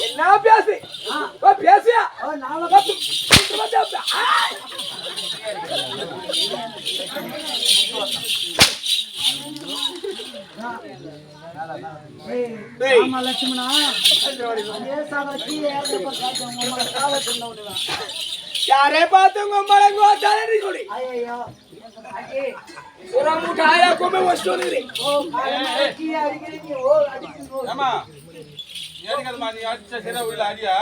என்ன பேசு பேசியா லட்சுமணா யாரே பார்த்து கொடி ஒரு முட்டாயா கொம்பை வச்சுட்டு நீ அடிச்ச சரியா உள்ள அடியா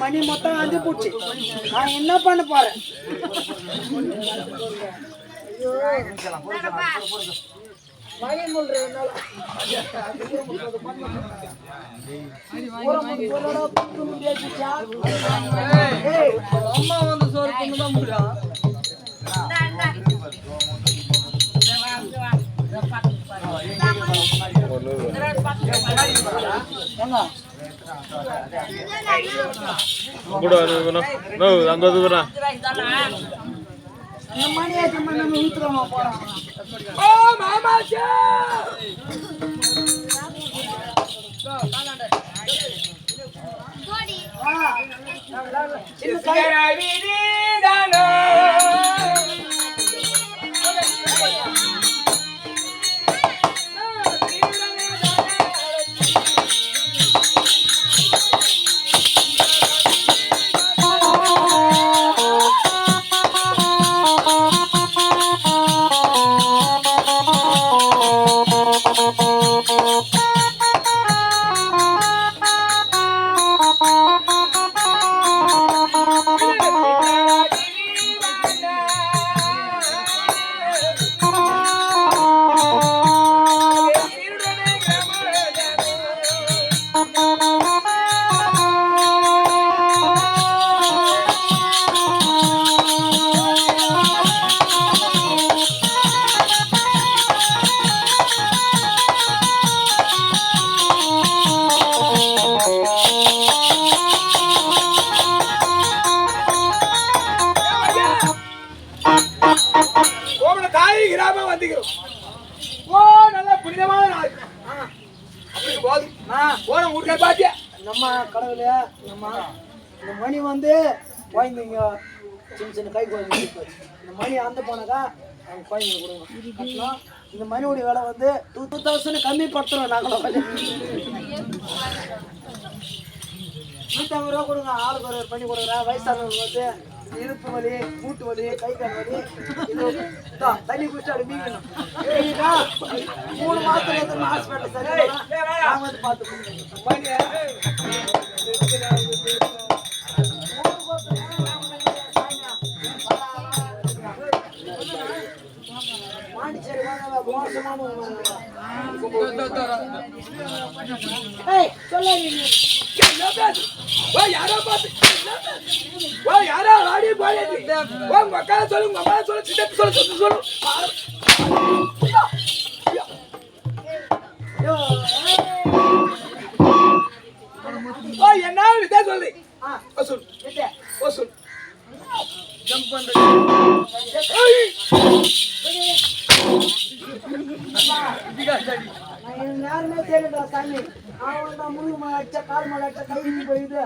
மணி மொத்தம் அஞ்சு போச்சு நான் என்ன பண்ண போறேன் அம்மா வந்து சோறு கொண்டுதான் முடியும் நம்ம கடவுள நம்ம இந்த மணி வந்து குழந்தைங்க சின்ன சின்ன கை குழந்தைங்க இந்த மணி அந்த போனாக்கா அவங்க குழந்தைங்க கொடுங்க. இந்த மணியோடைய விலை வந்து 2000 கம்மி படுத்துறோம். நாங்களும் 150 ரூபா கொடுங்க. ஆளுக்கு ஒரு பண்ணி கொடுக்குறேன். வயசானவங்க வந்து இடுப்பு வலி, மூட்டு வலி, கை கால் வலி, இது தண்ணி குடிச்சு அப்படி மீக்கணும். 3 மாசத்துல வந்து ஹாஸ்பிட்டல் சரி நாங்கள் வந்து பார்த்துக்கோங்க. மாண்டிச்சேரி மோசமான யாரோ பார்த்து யாரோ ஆடி போயிட்டு மக்கள் சொல்லுங்க அம்மா சொல்ல சின்ன சொல்லு என்ன விதா சொல்லு சொல் ஜம்ப் பண்றது நேரமே தெரியல சாமி. அவன் தான் முழு மழை அடிச்சா கால் மழை அடிச்சா கை போயிடுது.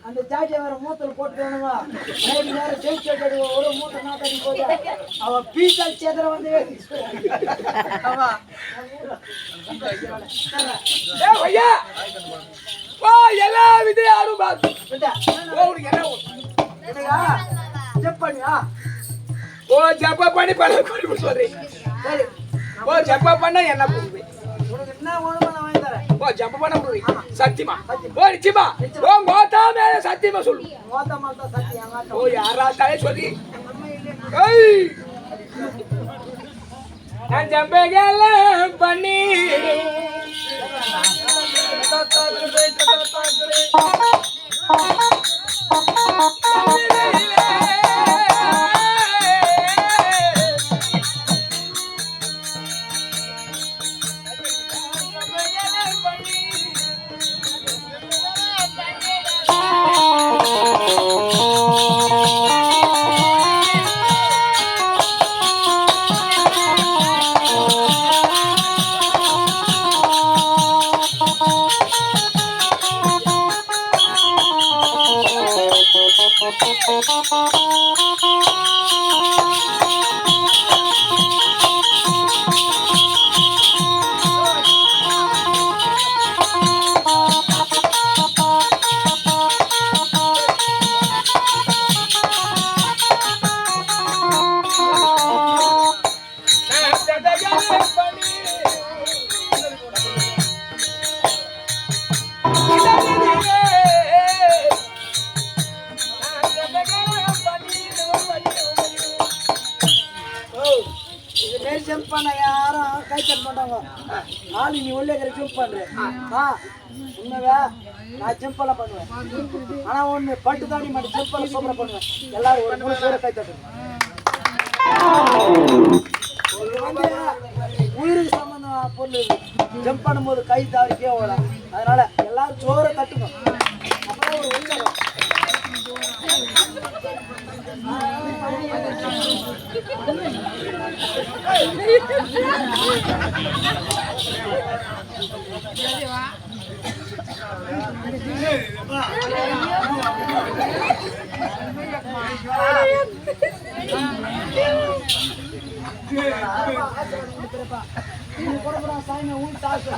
அந்த ஜாட்டியை வேற மூத்தல் போட்டு வேணுங்க. வேற ஜெயிச்சு ஒரு மூட்டை நாட்டாடி போயிடு. அவன் பீசால் சேதர வந்து எல்லா விதையும் ஆடும் பாத்து செப் பண்ணியா ஜப்பா பண்ணி பண்ண சொல்றேன். சரி ஜப்பா பண்ணா என்ன பண்ணுவேன்? உனக்கு என்ன வேணுமோ நான் வாங்கி தரேன். ஜப்பா பண்ண முடியும் சத்தியமா நிச்சயமா மோத்தா மேல சத்தியமா சொல்லு. மோத்த மாத்தா சத்தியம் யாரா தானே சொல்லி நான் ஜம்பைகள பண்ணி ஜம்ப் பண்ண யாரும் கை தட்ட மாட்டாங்க. ஆளு நீ உள்ளே ஜம்ப் பண்றேன். உண்மையா நான் ஜம்ப் எல்லாம் பண்ணுவேன். ஆனா ஒண்ணு பட்டு தாண்டி மட்டும் ஜம்ப் எல்லாம் சூப்பரா பண்ணுவேன். எல்லாரும் ஒரு மூணு பேரை கை தட்டுங்க. உயிருக்கு சம்பந்தம் பொருள் ஜம்ப் பண்ணும்போது கை தாரிக்கே ஓடும். அதனால எல்லாரும் சோற தட்டுங்க. அப்புறம் ஒரு உயிரம் சாயங்க ஊர் சாப்பிட்டு